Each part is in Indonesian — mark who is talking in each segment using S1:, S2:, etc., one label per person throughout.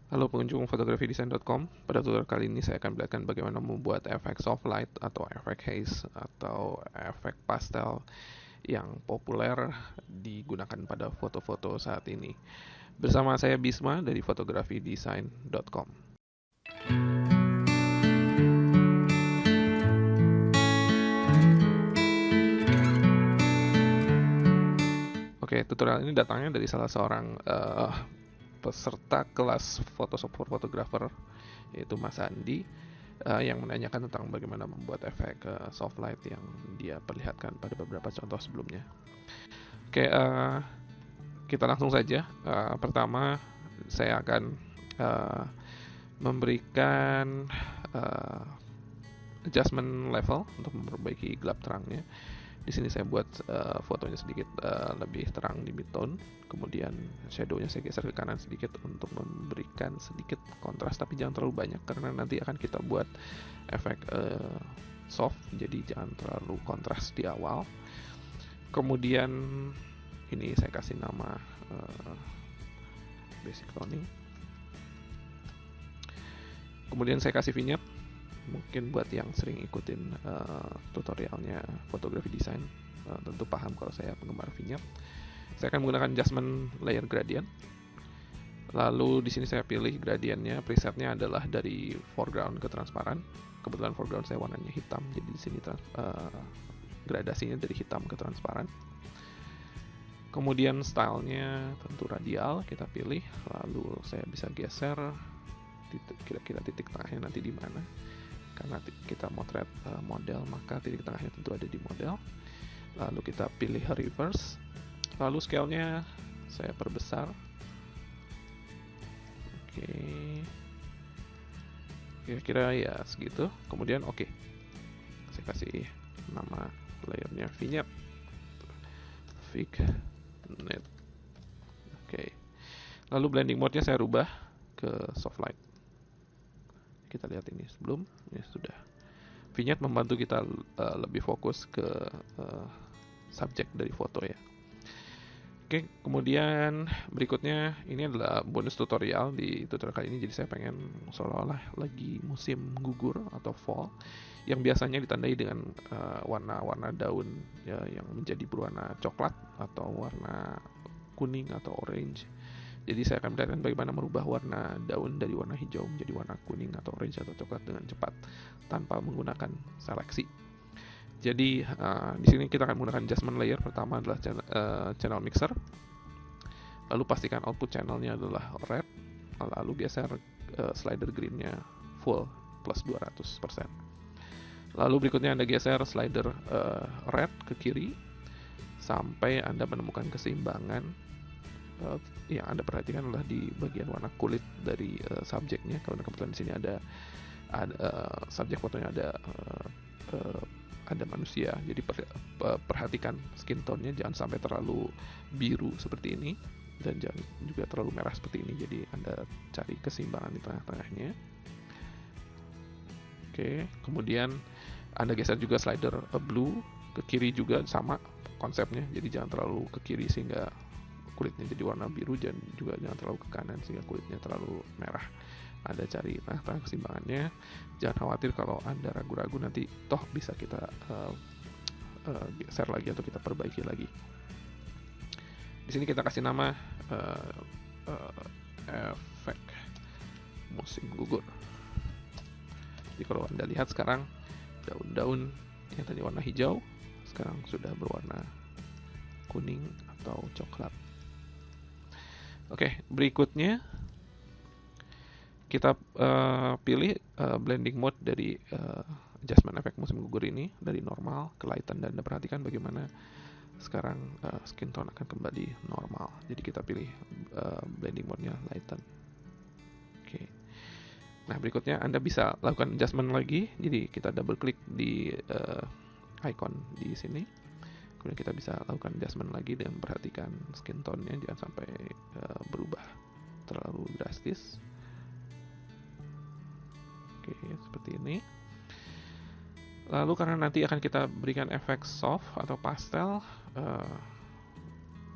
S1: Halo pengunjung fotografidesign.com. Pada tutorial kali ini saya akan perlihatkan bagaimana membuat efek soft light atau efek haze atau efek pastel yang populer digunakan pada foto-foto saat ini. Bersama saya Bisma dari fotografidesign.com. Oke, tutorial ini datangnya dari salah seorang peserta kelas Photoshop for Photographer, yaitu Mas Andi, yang menanyakan tentang bagaimana membuat efek soft light yang dia perlihatkan pada beberapa contoh sebelumnya. Oke, kita langsung saja. Pertama, saya akan memberikan adjustment level untuk memperbaiki gelap terangnya. Di sini saya buat fotonya sedikit lebih terang di midtone, kemudian shadownya saya geser ke kanan sedikit untuk memberikan sedikit kontras, tapi jangan terlalu banyak karena nanti akan kita buat efek soft, jadi jangan terlalu kontras di awal. Kemudian ini saya kasih nama basic toning. Kemudian saya kasih vignette. Mungkin buat yang sering ikutin tutorialnya fotografi desain tentu paham kalau saya penggemar vignette. Saya akan menggunakan adjustment layer gradient. Lalu di sini saya pilih gradiennya, presetnya adalah dari foreground ke transparan. Kebetulan foreground saya warnanya hitam, jadi di sini gradasinya dari hitam ke transparan. Kemudian stylenya tentu radial kita pilih, lalu saya bisa geser kira-kira titik tengahnya nanti di mana. Karena kita motret model, maka titik tengahnya tentu ada di model. Lalu kita pilih reverse. Lalu scale-nya saya perbesar. Oke. Kira-kira ya segitu. Kemudian oke. Saya kasih nama layernya vignette. Vignette. Oke. Lalu blending mode-nya saya rubah ke soft light. Kita lihat ini sebelum, ini sudah. Vignette membantu kita lebih fokus ke subjek dari foto ya. Oke, kemudian berikutnya ini adalah bonus tutorial di tutorial kali ini. Jadi saya pengen seolah-olah lagi musim gugur atau fall, yang biasanya ditandai dengan warna-warna daun ya, yang menjadi berwarna coklat atau warna kuning atau orange. Jadi saya akan perlihatkan bagaimana merubah warna daun dari warna hijau menjadi warna kuning atau orange atau coklat dengan cepat tanpa menggunakan seleksi. Jadi di sini kita akan menggunakan adjustment layer. Pertama adalah channel mixer. Lalu pastikan output channelnya adalah red. Lalu geser slider greennya full plus 200%. Lalu berikutnya Anda geser slider red ke kiri sampai Anda menemukan keseimbangan. Yang Anda perhatikan adalah di bagian warna kulit dari subjeknya. Karena kebetulan di sini ada subjek fotonya ada manusia. Jadi perhatikan skin tone-nya jangan sampai terlalu biru seperti ini dan jangan juga terlalu merah seperti ini. Jadi Anda cari keseimbangan di tengah-tengahnya. Oke, kemudian Anda geser juga slider blue ke kiri juga sama konsepnya. Jadi jangan terlalu ke kiri sehingga kulitnya jadi warna biru, dan juga jangan terlalu ke kanan sehingga kulitnya terlalu merah. Anda cari tengah-tengah keseimbangannya. Jangan khawatir kalau Anda ragu-ragu, nanti toh bisa kita geser lagi atau kita perbaiki lagi. Di sini kita kasih nama efek musim gugur. Jadi kalau Anda lihat sekarang daun-daun yang tadi warna hijau sekarang sudah berwarna kuning atau coklat. Oke, berikutnya kita pilih blending mode dari adjustment efek musim gugur ini dari normal ke lighten, dan Anda perhatikan bagaimana sekarang skin tone akan kembali normal. Jadi kita pilih blending mode-nya lighten. Oke. Nah, berikutnya Anda bisa lakukan adjustment lagi. Jadi kita double klik di icon di sini. Kemudian kita bisa lakukan adjustment lagi dan perhatikan skin tone-nya jangan sampai berubah terlalu drastis. Oke, seperti ini. Lalu karena nanti akan kita berikan efek soft atau pastel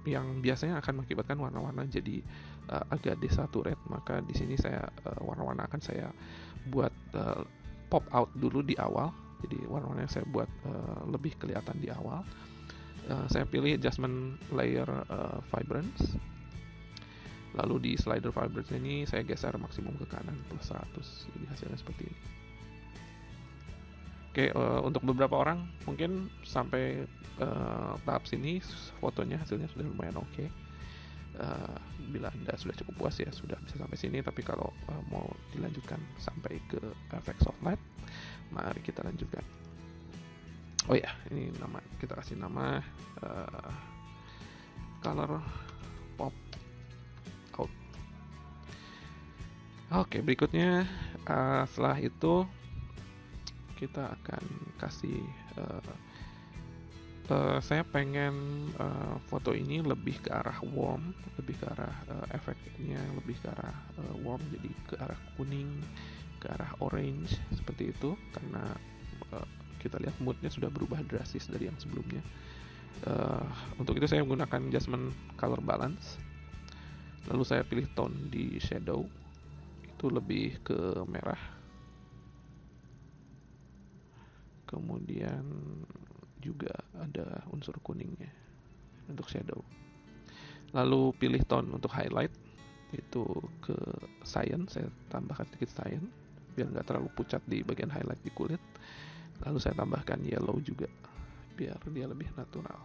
S1: yang biasanya akan mengakibatkan warna-warna jadi agak desaturate, maka di sini saya warna-warna akan saya buat pop out dulu di awal. Jadi warna-warna yang saya buat lebih kelihatan di awal. Saya pilih adjustment layer vibrance. Lalu di slider vibrance ini saya geser maksimum ke kanan plus 100. Jadi hasilnya seperti ini. Oke, untuk beberapa orang mungkin sampai tahap sini fotonya hasilnya sudah lumayan oke. Bila Anda sudah cukup puas ya sudah bisa sampai sini, tapi kalau mau dilanjutkan sampai ke efek soft light, mari kita lanjutkan. Oh ya, ini nama, kita kasih nama color pop out. Oke, berikutnya setelah itu kita akan kasih saya pengen foto ini lebih ke arah warm, lebih ke arah efeknya lebih ke arah warm, jadi ke arah kuning, ke arah orange seperti itu, karena kita lihat moodnya sudah berubah drastis dari yang sebelumnya. Untuk itu saya menggunakan adjustment color balance, lalu saya pilih tone di shadow, itu lebih ke merah. Kemudian juga ada unsur kuningnya untuk shadow. Lalu pilih tone untuk highlight, itu ke cyan, saya tambahkan sedikit cyan biar nggak terlalu pucat di bagian highlight di kulit. Lalu saya tambahkan yellow juga biar dia lebih natural.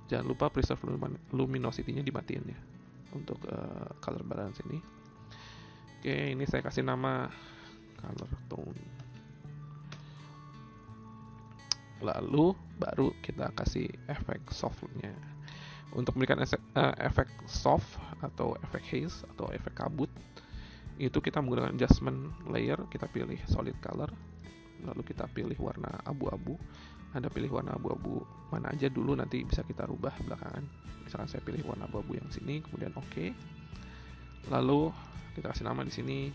S1: Jangan lupa preserve luminosity-nya dimatiin ya untuk color balance ini. Oke, ini saya kasih nama color tone. Lalu baru kita kasih efek softnya. Untuk memberikan efek soft atau efek haze atau efek kabut, itu kita menggunakan adjustment layer, kita pilih solid color, lalu kita pilih warna abu-abu. Anda pilih warna abu-abu mana aja dulu, nanti bisa kita rubah belakangan. Misalkan saya pilih warna abu-abu yang sini, kemudian oke. Lalu kita kasih nama di sini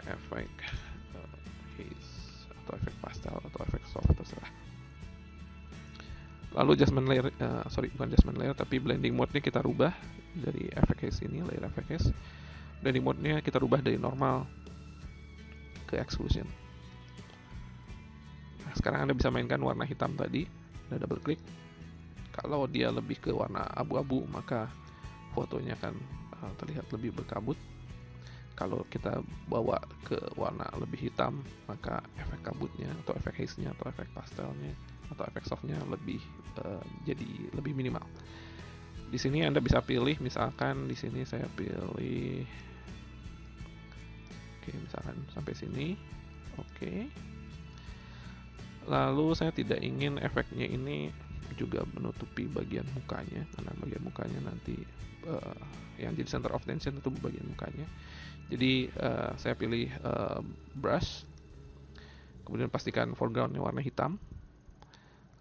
S1: efek haze atau efek pastel atau efek soft, terserah. Lalu adjustment layer, bukan adjustment layer, tapi blending mode-nya kita rubah dari efek haze ini, layer efek haze. Blending mode-nya kita rubah dari normal ke exclusion. Nah, sekarang Anda bisa mainkan warna hitam tadi, Anda double klik. Kalau dia lebih ke warna abu-abu, maka fotonya akan terlihat lebih berkabut. Kalau kita bawa ke warna lebih hitam, maka efek kabutnya atau efek haze-nya atau efek pastelnya atau efek softnya lebih jadi lebih minimal. Di sini Anda bisa pilih, misalkan di sini saya pilih, oke, misalkan sampai sini, oke. Lalu saya tidak ingin efeknya ini juga menutupi bagian mukanya, karena bagian mukanya nanti yang jadi center of attention itu bagian mukanya. Jadi saya pilih brush, kemudian pastikan foregroundnya warna hitam.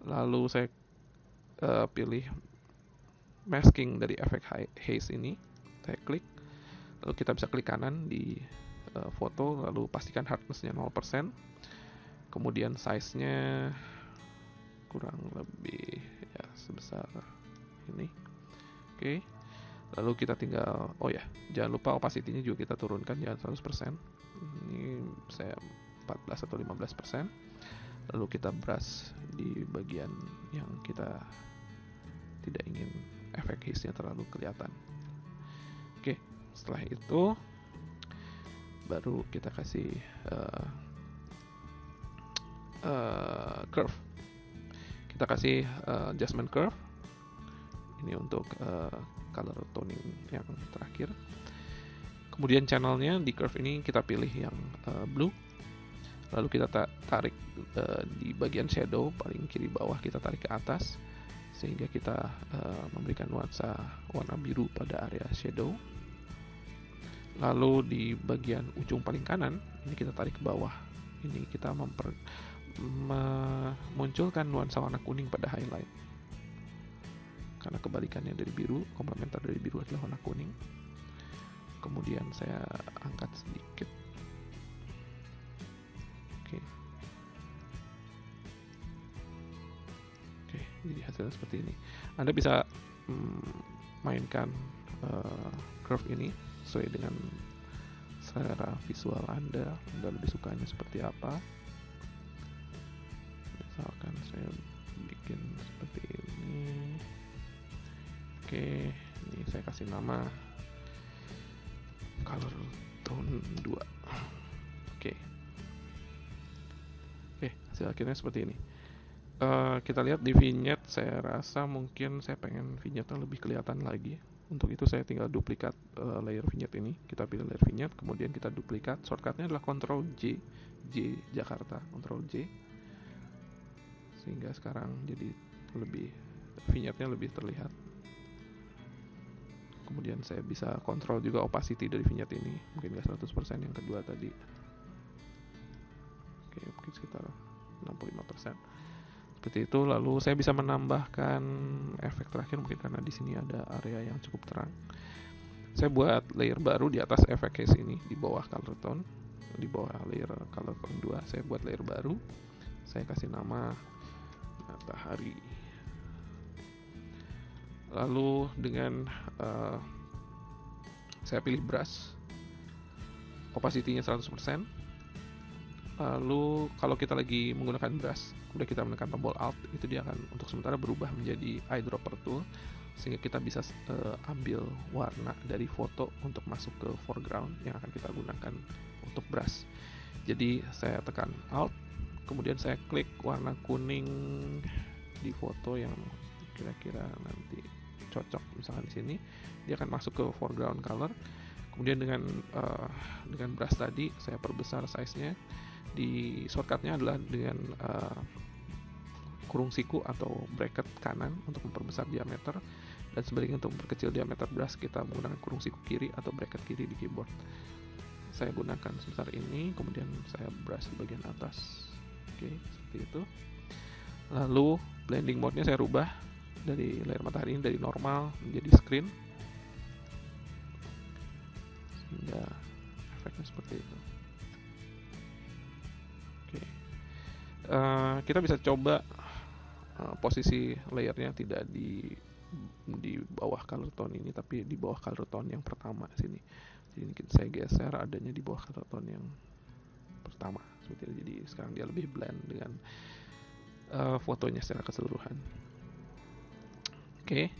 S1: Lalu saya pilih masking dari efek haze ini, saya klik. Lalu kita bisa klik kanan di foto, lalu pastikan hardness-nya 0%. Kemudian size-nya kurang lebih ya sebesar ini. Oke. Lalu kita tinggal, oh ya, jangan lupa opacity-nya juga kita turunkan, jangan 100%. Ini saya 14 atau 15%. Lalu kita brush di bagian yang kita tidak ingin efek haze-nya terlalu kelihatan. Oke, setelah itu baru kita kasih curve. Kita kasih adjustment curve. Ini untuk color toning yang terakhir. Kemudian channelnya di curve ini kita pilih yang blue. Lalu kita tarik di bagian shadow paling kiri bawah, kita tarik ke atas sehingga kita memberikan nuansa warna biru pada area shadow. Lalu di bagian ujung paling kanan ini kita tarik ke bawah. Ini kita memunculkan nuansa warna kuning pada highlight. Karena kebalikannya dari biru, komplementer dari biru adalah warna kuning. Kemudian saya angkat sedikit. Oke, jadi hasilnya seperti ini. Anda bisa mainkan curve ini sesuai dengan selera visual Anda lebih sukanya seperti apa. Misalkan saya bikin seperti ini. Oke, ini saya kasih nama color tone 2. Oke, hasil akhirnya seperti ini. Kita lihat di vignette, saya rasa mungkin saya pengen vignette-nya lebih kelihatan lagi. Untuk itu saya tinggal duplikat layer vignette ini. Kita pilih layer vignette, kemudian kita duplikat. Shortcutnya adalah Ctrl J Jakarta, Ctrl J, sehingga sekarang jadi lebih, vignette-nya lebih terlihat. Kemudian saya bisa kontrol juga opacity dari vignette ini, mungkin nggak 100% yang kedua tadi. Oke, mungkin sekitar 65%. Seperti itu. Lalu saya bisa menambahkan efek terakhir, mungkin karena di sini ada area yang cukup terang. Saya buat layer baru di atas efek haze ini, di bawah color tone, di bawah layer color tone 2. Saya buat layer baru. Saya kasih nama matahari. Lalu dengan saya pilih brush, opacity-nya 100%. Lalu kalau kita lagi menggunakan brush, kemudian kita menekan tombol Alt, itu dia akan untuk sementara berubah menjadi eyedropper tool, sehingga kita bisa ambil warna dari foto untuk masuk ke foreground yang akan kita gunakan untuk brush. Jadi saya tekan Alt, kemudian saya klik warna kuning di foto yang kira-kira nanti cocok, misalkan di sini dia akan masuk ke foreground color. Kemudian dengan brush tadi saya perbesar size-nya. Di shortcutnya adalah dengan kurung siku atau bracket kanan untuk memperbesar diameter, dan sebaliknya untuk memperkecil diameter brush kita menggunakan kurung siku kiri atau bracket kiri di keyboard. Saya gunakan sebesar ini, kemudian saya brush di bagian atas. Oke, seperti itu. Lalu blending mode-nya saya rubah dari layer matahari ini dari normal menjadi screen, sehingga efeknya seperti itu. Oke, kita bisa coba posisi layernya tidak di bawah color tone ini, tapi di bawah color tone yang pertama sini. Jadi mungkin saya geser adanya di bawah color tone yang pertama seperti itu. Jadi sekarang dia lebih blend dengan fotonya secara keseluruhan. Oke,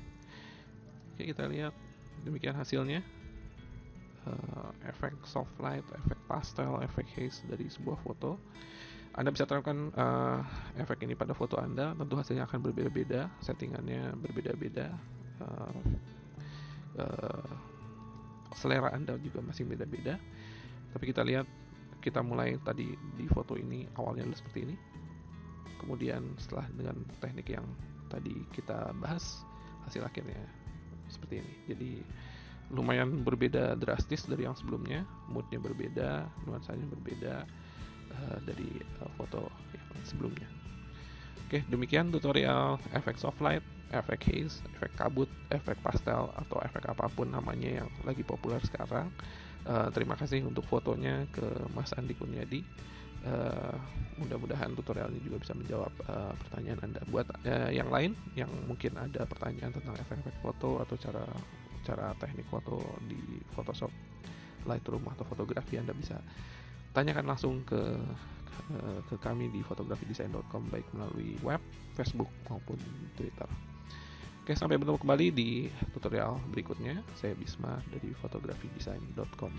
S1: kita lihat demikian hasilnya. Efek soft light, efek pastel, efek haze dari sebuah foto. Anda bisa terapkan efek ini pada foto Anda. Tentu hasilnya akan berbeda-beda, settingannya berbeda-beda, selera Anda juga masih beda-beda. Tapi kita lihat, kita mulai tadi di foto ini awalnya adalah seperti ini. Kemudian setelah dengan teknik yang tadi kita bahas, hasil akhirnya seperti ini. Jadi lumayan berbeda drastis dari yang sebelumnya, moodnya berbeda, nuansanya berbeda dari foto yang sebelumnya. Oke, demikian tutorial efek soft light, efek haze, efek kabut, efek pastel, atau efek apapun namanya yang lagi populer sekarang. Terima kasih untuk fotonya ke Mas Andi Kurniadi. Mudah-mudahan tutorial ini juga bisa menjawab pertanyaan Anda. Buat yang lain yang mungkin ada pertanyaan tentang efek-efek foto atau cara teknik foto di Photoshop, Lightroom atau fotografi, Anda bisa tanyakan langsung ke kami di fotografidesign.com, baik melalui web, Facebook maupun Twitter. Oke, sampai bertemu kembali di tutorial berikutnya. Saya Bisma dari fotografidesign.com.